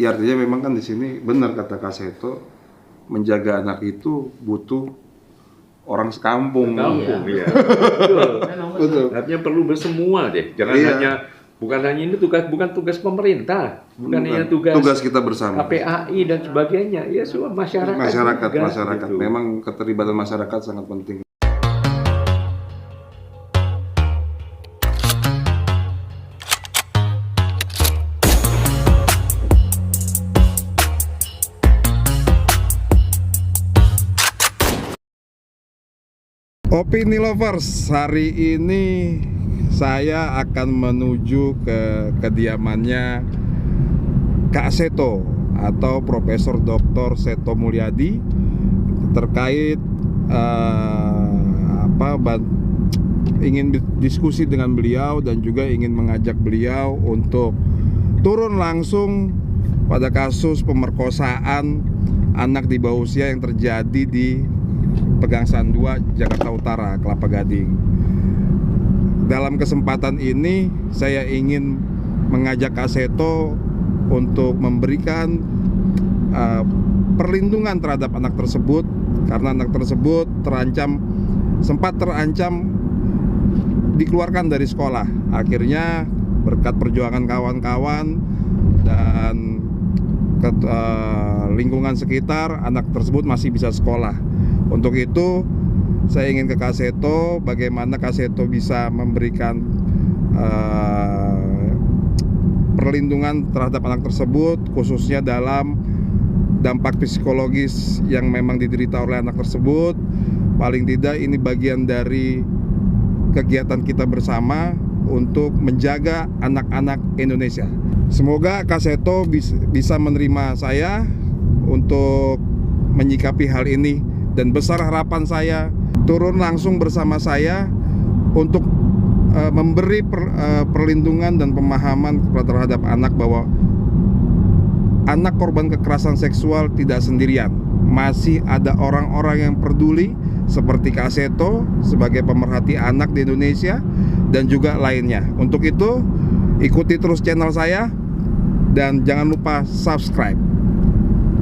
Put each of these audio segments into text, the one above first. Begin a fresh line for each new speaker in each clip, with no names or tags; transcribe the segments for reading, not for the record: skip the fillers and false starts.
Ya artinya memang kan di sini benar kata Kak Seto, menjaga anak itu butuh orang sekampung.
Kampung,
Iya.
ya. Betul.
Betul.
Artinya perlu bersemua deh. Jangan
Iya.
hanya bukan hanya ini bukan tugas pemerintah, bukan hanya
tugas kita bersama.
KPAI dan sebagainya. Ya semua masyarakat.
Masyarakat.
Gitu.
Memang keterlibatan masyarakat sangat penting. Opini Lovers, hari ini saya akan menuju ke kediamannya Kak Seto atau Profesor Dr. Seto Mulyadi terkait ingin diskusi dengan beliau dan juga ingin mengajak beliau untuk turun langsung pada kasus pemerkosaan anak di bawah usia yang terjadi di Pegangsaan 2, Jakarta Utara, Kelapa Gading. Dalam kesempatan ini saya ingin mengajak Kak Seto untuk memberikan perlindungan terhadap anak tersebut, karena anak tersebut sempat terancam dikeluarkan dari sekolah. Akhirnya berkat perjuangan kawan-kawan dan lingkungan sekitar, anak tersebut masih bisa sekolah. Untuk itu saya ingin ke Kak Seto, bagaimana Kak Seto bisa memberikan perlindungan terhadap anak tersebut, khususnya dalam dampak psikologis yang memang diderita oleh anak tersebut. Paling tidak ini bagian dari kegiatan kita bersama untuk menjaga anak-anak Indonesia. Semoga Kak Seto bisa menerima saya untuk menyikapi hal ini. Dan besar harapan saya turun langsung bersama saya untuk memberi perlindungan dan pemahaman terhadap anak, bahwa anak korban kekerasan seksual tidak sendirian. Masih ada orang-orang yang peduli seperti Kak Seto sebagai pemerhati anak di Indonesia dan juga lainnya. Untuk itu ikuti terus channel saya dan jangan lupa subscribe.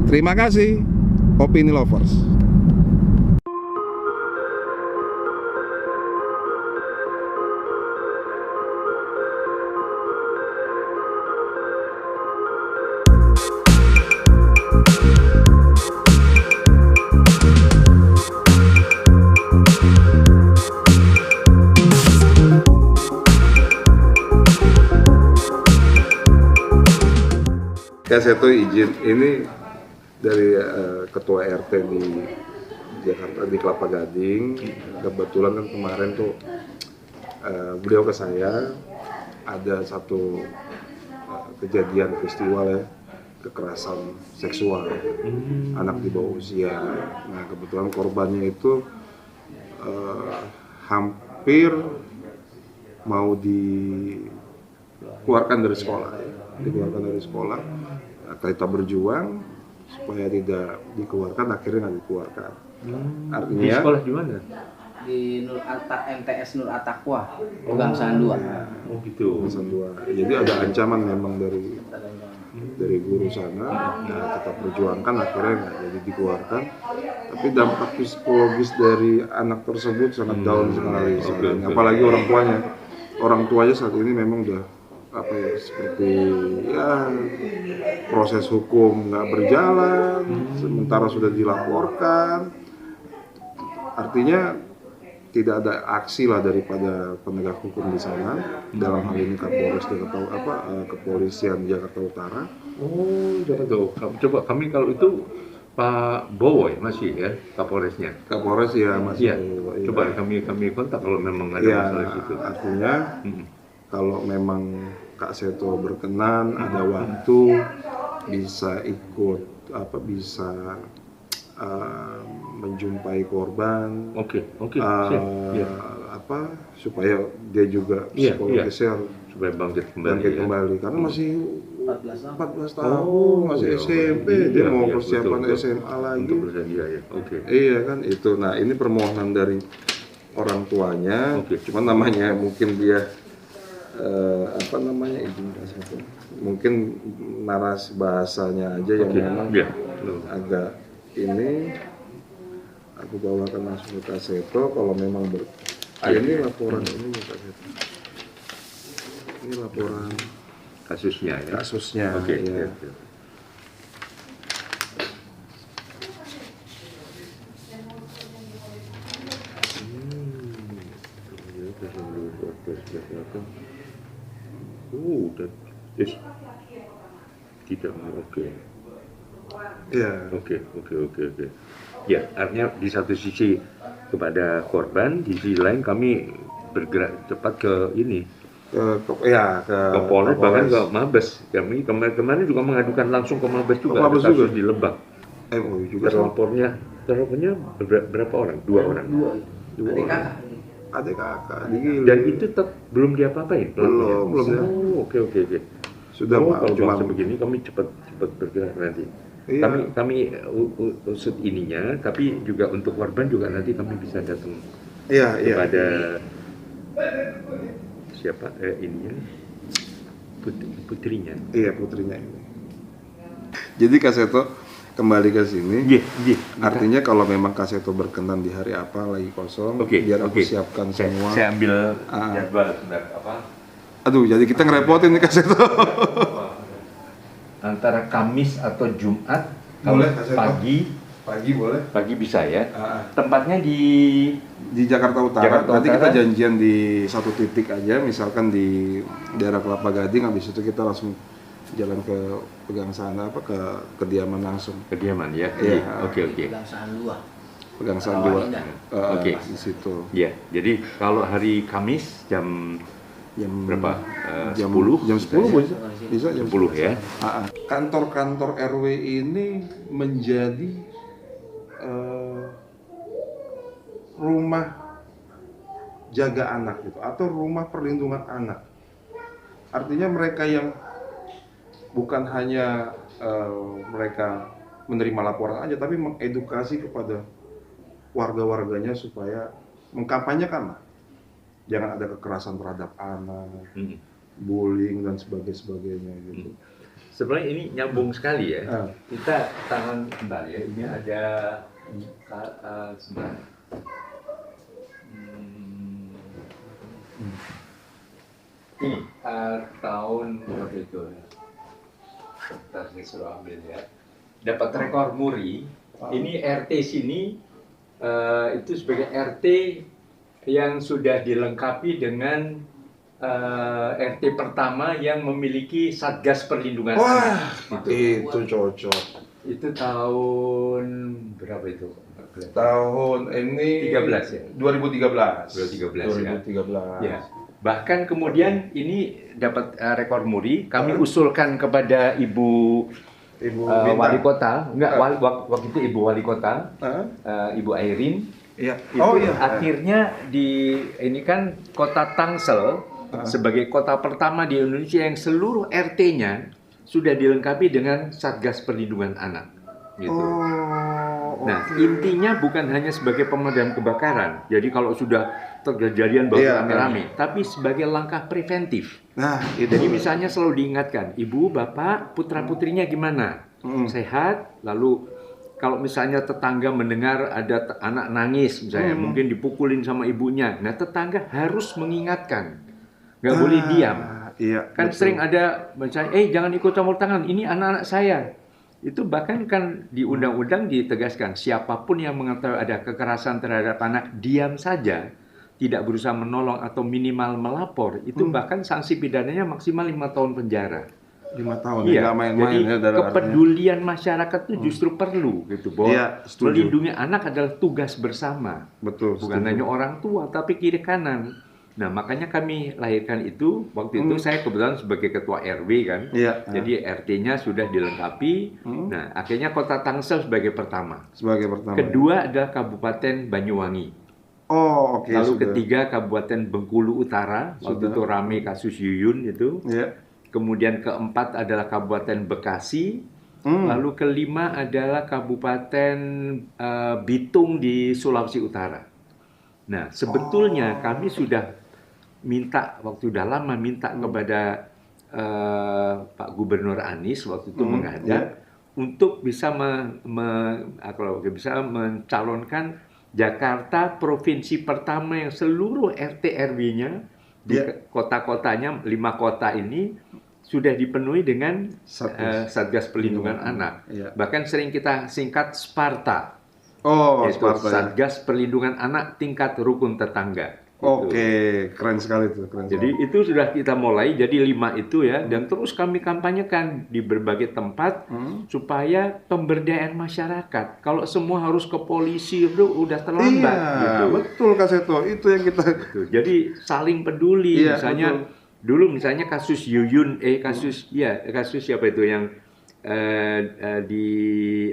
Terima kasih, Opini Lovers. Kak Seto izin, ini dari Ketua RT di Jakarta, di Kelapa Gading. Kebetulan kan kemarin tuh beliau ke saya, ada satu kejadian peristiwa kekerasan seksual anak di bawah usia. Nah kebetulan korbannya itu hampir mau dikeluarkan dari sekolah, kita berjuang supaya tidak dikeluarkan, akhirnya nggak dikeluarkan. Artinya
di sekolah di mana?
Di MTS Nur At-Taqwa, Pegangsaan 2.
Oh gitu.
Pegangsaan 2. Jadi ada ancaman memang dari guru sana. Nah, kita perjuangkan, akhirnya nggak jadi dikeluarkan. Tapi dampak psikologis dari anak tersebut sangat down sekali. Apalagi orang tuanya saat ini memang udah seperti proses hukum nggak berjalan, sementara sudah dilaporkan. Artinya tidak ada aksi lah daripada penegak hukum di sana, dalam hal ini Kapolres Kepolisian Jakarta Utara.
Oh, coba kami kalau itu Pak Bowo ya masih ya Kapolresnya.
Kapolres ya masih.
Ya. Coba kami kontak kalau memang ada masalah itu.
Artinya kalau memang Kak Seto berkenan, ada waktu, bisa ikut bisa menjumpai korban.
Oke.
Supaya dia juga psikologisnya
supaya bangkit kembali.
Karena masih 14 tahun, masih SMP, dia mau persiapan betul. SMA lagi.
Untuk bersedia ya. Oke.
Iya kan itu. Nah, ini permohonan dari orang tuanya. Cuman namanya mungkin dia apa namanya, izin Kaseto. Mungkin narasi bahasanya aja yang memang
Iya.
agak ini, aku bawakan langsung ke Kaseto kalau memang ini laporan ini ya Kaseto. Ini laporan
Kasusnya ya.
kasusnya.
Oke.
Ya.
Oke. Dan tidak oke.
Iya.
Oke. Ya, artinya di satu sisi kepada korban, di sisi lain kami bergerak cepat ke ini, ke Polres, bahkan ke Mabes. Kami kemarin juga mengadukan langsung ke Mabes juga.
Mabes
ada kasus
juga?
di Lebak.
juga
Terlapornya berapa orang? 2 orang.
Adik kakak.
ada kakak digilin.
Dan itu tetap belum diapa-apain pelakunya?
Belum.
Oh, oke.
Sudah Pak,
kalau
cuma
bangsa begini kami cepat bergerak nanti.
Iya.
Kami usut ininya, tapi juga untuk korban juga nanti kami bisa datang
Iya.
kepada siapa ininya, putrinya.
Iya, putrinya ini. Jadi Kaseto kembali ke sini.
Iya.
Artinya kalau memang Kaseto berkenan di hari apa lagi kosong,
Oke,
biar aku
oke.
siapkan semua.
Saya ambil
Ah.
jadwal sebentar apa?
Aduh, jadi kita ngerepotin nih Kaseto.
Antara Kamis atau Jumat,
Boleh,
kalau
Kak Seto. Pagi boleh.
pagi bisa ya.
Ah.
Tempatnya di
Di Jakarta Utara.
Jakarta
Nanti
Utara.
kita janjian di satu titik aja, misalkan di daerah Kelapa Gading. Habis itu kita langsung jalan ke Pegangsaan apa ke kediaman langsung.
kediaman ya.
Iya.
Oke.
Pegangsaan 2.
Pegangsaan
Rawa
2.
Indah.
Oke.
Di situ.
Ya, jadi kalau hari Kamis jam
Jam
berapa?
Jam
10?
Jam 10 bisa. Bisa jam
10 ya.
Kantor-kantor RW ini menjadi rumah jaga anak gitu atau rumah perlindungan anak. Artinya mereka yang bukan hanya mereka menerima laporan aja, tapi mengedukasi kepada warga-warganya supaya mengkampanyekan lah. Jangan ada kekerasan terhadap anak, bullying dan sebagainya gitu.
Sebenarnya ini nyambung sekali ya.
Ah.
Kita tangan bentar ya. Ini ada sebentar. Ini tahun berapa itu? Bentar saya suruh ambil ya. Dapat rekor muri. Ini RT sini itu sebagai RT yang sudah dilengkapi dengan RT pertama yang memiliki Satgas Perlindungan Anak.
Itu cocok.
Itu tahun berapa itu?
Tahun ini
13 ya?
2013.
2013 ya.
2013.
Ya. Bahkan kemudian ini dapat rekor muri, kami usulkan kepada Ibu
Bintang.
Wali Kota, waktu itu Ibu Wali Kota, Ibu Airin.
Iya.
Itu akhirnya ini kan Kota Tangsel sebagai kota pertama di Indonesia yang seluruh RT-nya sudah dilengkapi dengan Satgas Perlindungan Anak. Gitu. Nah, intinya bukan hanya sebagai pemadam kebakaran. Jadi kalau sudah terjadian rame-rame, tapi sebagai langkah preventif.
Nah, itu.
Jadi misalnya selalu diingatkan, ibu, bapak, putra-putrinya gimana? Sehat? Lalu kalau misalnya tetangga mendengar ada anak nangis, misalnya mungkin dipukulin sama ibunya, nah tetangga harus mengingatkan, nggak boleh diam.
Iya.
Kan
betul.
sering ada misalnya, jangan ikut campur tangan, ini anak-anak saya. Itu bahkan kan di undang-undang ditegaskan, siapapun yang mengetahui ada kekerasan terhadap anak, diam saja, tidak berusaha menolong atau minimal melapor, itu bahkan sanksi pidananya maksimal 5 tahun penjara.
5 tahun
Iya,
nggak main-main
jadi
ya dalam
kepedulian masyarakat itu justru perlu gitu, bahwa
Iya, setuju.
melindungi anak adalah tugas bersama,
Betul.
bukan hanya orang tua tapi kiri kanan. Nah makanya kami lahirkan itu waktu itu saya kebetulan sebagai ketua RW kan,
Iya.
jadi RT-nya sudah dilengkapi. Nah akhirnya Kota Tangsel sebagai pertama,
Sebagai pertama.
kedua adalah Kabupaten Banyuwangi.
Oh, oke.
Lalu
sudah.
ketiga Kabupaten Bengkulu Utara, waktu
Sudah.
itu rame kasus Yuyun itu.
Iya.
Kemudian keempat adalah Kabupaten Bekasi. Lalu kelima adalah Kabupaten Bitung di Sulawesi Utara. Nah, sebetulnya kami sudah minta waktu udah lama minta kepada Pak Gubernur Anies waktu itu menghadap untuk bisa kalau bisa mencalonkan Jakarta provinsi pertama yang seluruh RT RW-nya di kota-kotanya 5 kota ini sudah dipenuhi dengan Satgas Perlindungan Anak. Bahkan sering kita singkat Sparta. Yaitu
Sparta,
Satgas Perlindungan Anak tingkat rukun tetangga.
Oke, keren sekali tuh.
Jadi itu sudah kita mulai, jadi 5 itu ya, dan terus kami kampanyekan di berbagai tempat supaya pemberdayaan masyarakat. Kalau semua harus ke polisi itu udah terlambat. Gitu.
Betul Kak Seto, itu yang kita.
Gitu. Jadi saling peduli, misalnya dulu misalnya kasus Yuyun, kasus siapa itu yang di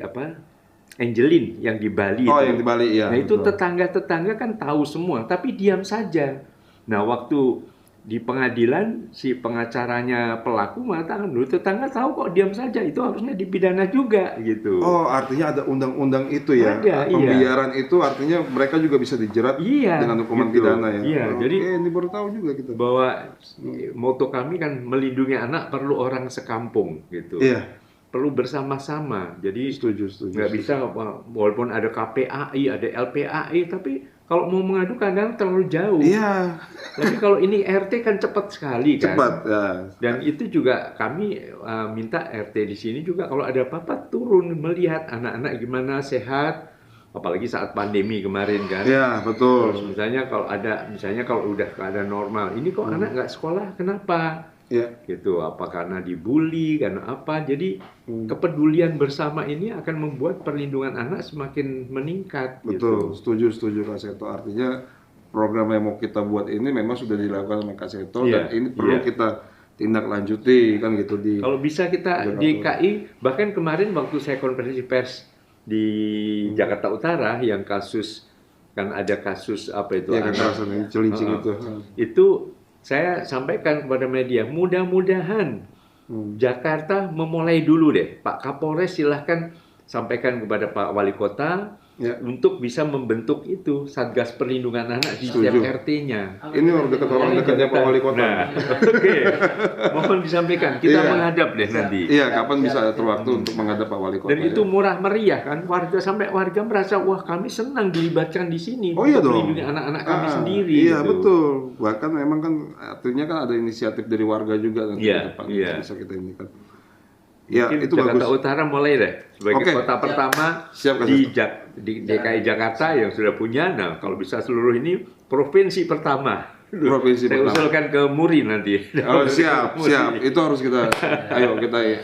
apa? Angelin yang di Bali itu.
Yang di Bali, iya.
Nah, itu tetangga-tetangga kan tahu semua, tapi diam saja. Nah, waktu di pengadilan si pengacaranya pelaku mengatakan, "Loh, tetangga tahu kok diam saja, itu harusnya dipidana juga," gitu.
Artinya ada undang-undang itu ya.
Ada,
pembiaran itu artinya mereka juga bisa dijerat dengan hukuman pidana ya.
Iya, jadi
ini baru tahu juga kita.
Bahwa moto kami kan melindungi anak perlu orang sekampung gitu.
Iya.
Perlu bersama-sama. Jadi
setuju.
Nggak bisa walaupun ada KPAI, ada LPAI, tapi kalau mau mengadu kadang terlalu jauh.
Iya.
Tapi kalau ini RT kan cepat sekali kan.
Cepat ya.
Dan itu juga kami minta RT di sini juga kalau ada apa-apa turun melihat anak-anak gimana sehat. Apalagi saat pandemi kemarin kan.
Iya, betul.
Terus misalnya kalau udah keadaan normal, ini kok anak nggak sekolah, kenapa? Gitu, apa karena dibully, karena apa? Jadi kepedulian bersama ini akan membuat perlindungan anak semakin meningkat.
Betul,
gitu.
setuju Kak Seto. Artinya program yang mau kita buat ini memang sudah dilakukan oleh Kak Seto dan ini perlu kita tindak lanjuti kan gitu di.
Kalau bisa kita di KI, bahkan kemarin waktu saya konferensi pers di Jakarta Utara yang kasus kan ada kasus apa itu
kekerasan ini celincing
itu saya sampaikan kepada media, mudah-mudahan Jakarta memulai dulu deh. Pak Kapolres silahkan sampaikan kepada Pak Wali Kota untuk bisa membentuk itu Satgas Perlindungan Anak di setiap RT-nya.
Ini orang dekatnya Pak Wali Kota.
Nah, oke. Mohon disampaikan, kita menghadap deh nanti.
Iya, kapan bisa ada waktu untuk menghadap Pak Wali Kota.
Dan itu murah meriah kan, warga merasa wah kami senang dilibatkan di sini untuk melindungi anak-anak kami sendiri.
Iya gitu. Betul. Bahkan memang kan artinya kan ada inisiatif dari warga juga nanti ke depan bisa kita ini kan. Ya,
mungkin
itu
Jakarta
bagus.
Utara mulai deh sebagai kota pertama di DKI Jakarta yang sudah punya. Nah, kalau bisa seluruh ini provinsi pertama. Saya usulkan ke Muri nanti.
Siap. Itu harus kita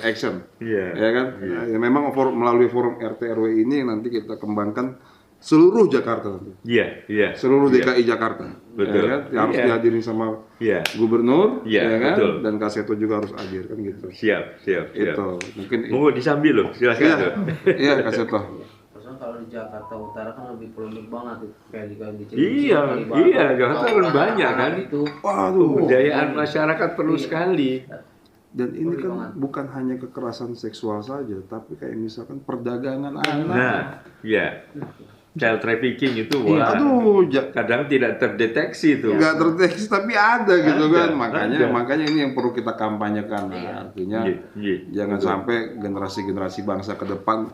action. Ya kan? Ya, memang melalui forum RT RW ini nanti kita kembangkan seluruh Jakarta nanti.
Iya.
Seluruh DKI Jakarta.
Betul.
Ya kan? Harus dihadiri sama Gubernur, ya kan?
Betul.
Dan Kak Seto juga harus hadir kan gitu.
Siap.
Itu mungkin.
Mau disambil loh, silakan.
Iya, Kak Seto.
Kalau di Jakarta Utara kan lebih polemik banget tuh, kayak di
Iya, Jakarta kan banyak kan.
Itu.
Pemberdayaan masyarakat perlu sekali.
Dan ini kan bukan hanya kekerasan seksual saja, tapi kayak misalkan perdagangan anak.
Nah, child trafficking itu kadang tidak terdeteksi itu.
Nggak terdeteksi tapi ada gitu kan. Makanya ini yang perlu kita kampanyekan. Artinya jangan sampai generasi bangsa ke depan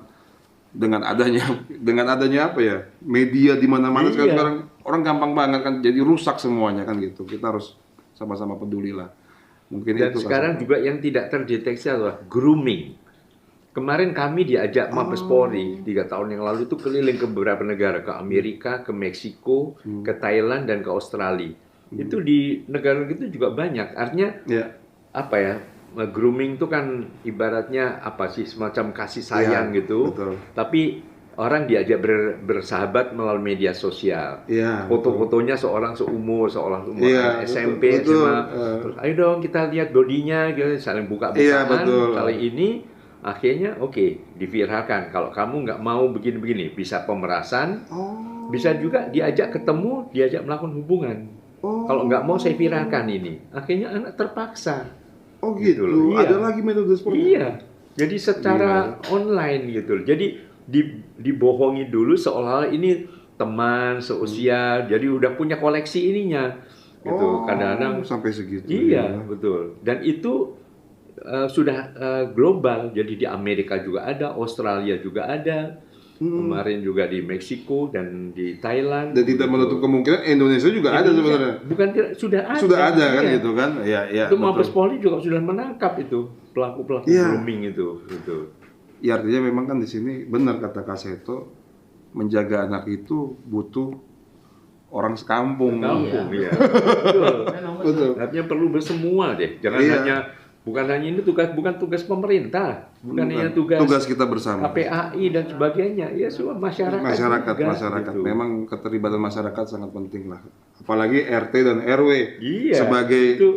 dengan adanya apa ya? Media di mana-mana sekarang orang gampang banget kan jadi rusak semuanya kan gitu. Kita harus sama-sama peduli lah. Mungkin
dan
itu
sekarang juga yang tidak terdeteksi adalah grooming. Kemarin kami diajak Mabes Polri 3 tahun yang lalu itu keliling ke beberapa negara, ke Amerika, ke Meksiko, ke Thailand dan ke Australia. Itu di negara itu juga banyak. Artinya apa ya? Grooming itu kan ibaratnya apa sih semacam kasih sayang gitu. Betul. Tapi orang diajak bersahabat melalui media sosial. Foto-fotonya seorang seumur SMP, SMA. Terus ayo dong kita lihat bodinya, gitu, saling buka-bukaan, saling ini. Akhirnya diviralkan. Kalau kamu nggak mau begini-begini, bisa pemerasan, bisa juga diajak ketemu, diajak melakukan hubungan. Kalau nggak mau saya viralkan ini, akhirnya anak terpaksa.
Gitu. Ada lagi metode seperti itu.
Iya. Jadi secara online gitu. Jadi dibohongi dulu seolah-olah ini teman seusia, jadi udah punya koleksi ininya. gitu. Kadang-kadang
sampai segitu.
iya,
ya.
betul. Dan itu sudah global. Jadi di Amerika juga ada, Australia juga ada. Kemarin juga di Meksiko dan di Thailand.
Dan tidak menutup kemungkinan Indonesia juga ada sebenarnya.
Bukan tidak, sudah ada.
Sudah ada kan
iya.
gitu kan? Iya, iya.
Itu Mabes
betul.
Polri juga sudah menangkap itu pelaku-pelaku
Iya.
grooming itu. Gitu.
Ya artinya memang kan di sini benar kata Kak Seto, menjaga anak itu butuh orang sekampung.
Kampung, iya. Betul.
Memang
Betul.
Artinya perlu bersemua deh. Jangan
Iya.
hanya bukan hanya ini bukan tugas pemerintah, bukan hanya
tugas kita bersama.
KPAI dan sebagainya. Ya semua masyarakat. juga,
Masyarakat.
gitu.
Memang keterlibatan masyarakat sangat penting lah. Apalagi RT dan RW
Iya.
sebagai
Itu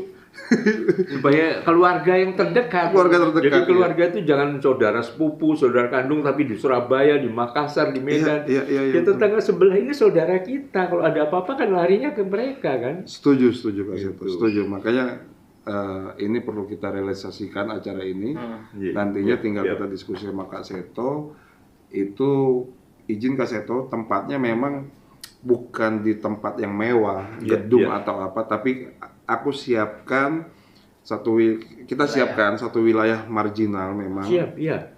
supaya keluarga yang terdekat.
Keluarga terdekat,
Jadi keluarga itu jangan saudara sepupu, saudara kandung, tapi di Surabaya, di Makassar, di Medan.
Iya,
Ya tetangga sebelah ini saudara kita. Kalau ada apa-apa kan larinya ke mereka kan.
setuju Kak Seto,
Gitu.
setuju. Makanya ini perlu kita realisasikan acara ini.
Iya.
Nantinya
Iya,
tinggal
iya.
kita diskusi sama Kak Seto. Itu izin Kak Seto, tempatnya memang bukan di tempat yang mewah,
Iya,
gedung
iya.
atau apa, tapi aku siapkan kita siapkan satu wilayah marginal memang.
Siap, iya.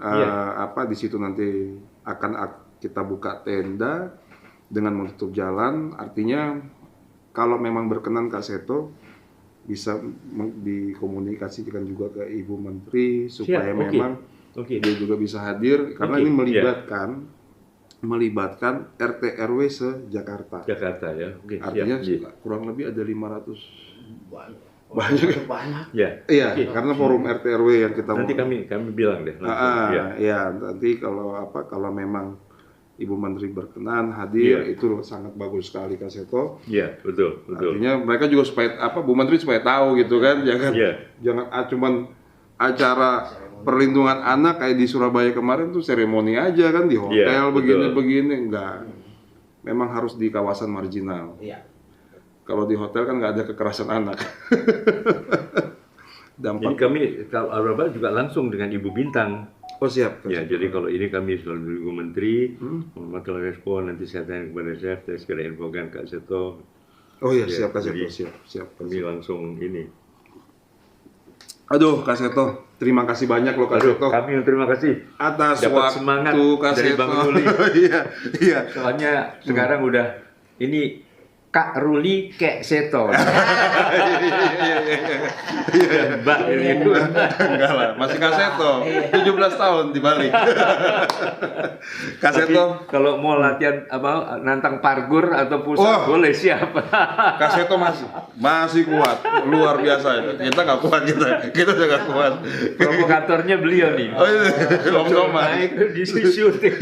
Apa di situ nanti akan kita buka tenda dengan menutup jalan. Artinya kalau memang berkenan Kak Seto bisa dikomunikasikan juga ke Ibu Menteri supaya
Siap, oke.
memang
Oke.
dia juga bisa hadir karena
Oke,
ini
iya.
melibatkan RT RW se-Jakarta.
Jakarta ya. Oke,
Artinya
siap. Iya.
kurang lebih ada 500.
banyak. Banyak.
Ya.
Iya,
Oke.
karena forum RT RW yang kita
Nanti kami bilang deh. langsung. Ya.
ya nanti kalau memang Ibu Menteri berkenan hadir
Iya.
itu sangat bagus sekali Kak Seto.
Iya, betul.
Artinya mereka juga supaya Bu Menteri supaya tahu gitu kan,
Iya.
jangan cuman acara perlindungan anak kayak di Surabaya kemarin tuh seremoni aja kan di hotel
Iya,
begini enggak. Memang harus di kawasan marginal.
Iya.
Kalau di hotel kan nggak ada kekerasan anak.
Jadi
Dampak.
kami kalau Araba juga langsung dengan Ibu Bintang.
Oh siap. Kak
Ya,
Seto.
jadi kalau ini kami selalu Ibu Menteri, masalah respon nanti saya tanya kepada saya segera infokan Kak Seto.
Oh iya,
Ya,
siap Kak Seto,
jadi
siap.
Kami langsung ini.
Aduh Kak Seto, terima kasih banyak loh Kak
Aduh,
Seto
kami yang terima kasih.
atas
dapat
waktu
semangat
Kak
dari
Seto.
Bang Ruli.
Iya.
Soalnya sekarang udah ini Kak Ruli Kek Seto. Mbak ini.
Enggak lah, masih Kak Seto. 17 tahun di Bali. Kak
Tapi
Seto,
kalau mau latihan apa nantang parkur atau pusat
Wah.
boleh siap.
Kak Seto masih kuat, luar biasa. Kita nggak kuat kita udah nggak kuat.
Provokatornya beliau nih.
Oh iya, Om Thomas.
Naik di syuting.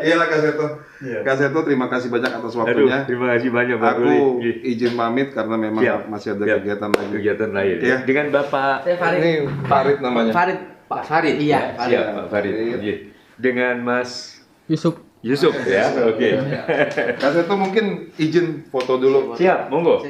Iya lah Kak Seto.
Iya.
Kak Seto terima kasih banyak atas
Aduh,
waktunya.
terima kasih banyak Bang
Aku
Ruli.
izin pamit karena memang
Siap.
masih ada
Siap.
kegiatan lagi.
Kegiatan lain.
Iya.
Dengan Bapak
Saya Farid.
Ini Farid namanya.
Farid.
Pak Farid.
Iya,
Ya,
Farid.
siap, Pak Farid.
Farid.
Iya. Dengan Mas
Yusuf.
Yusuf ya. Oke.
Kak Seto mungkin izin foto dulu.
Siap, monggo.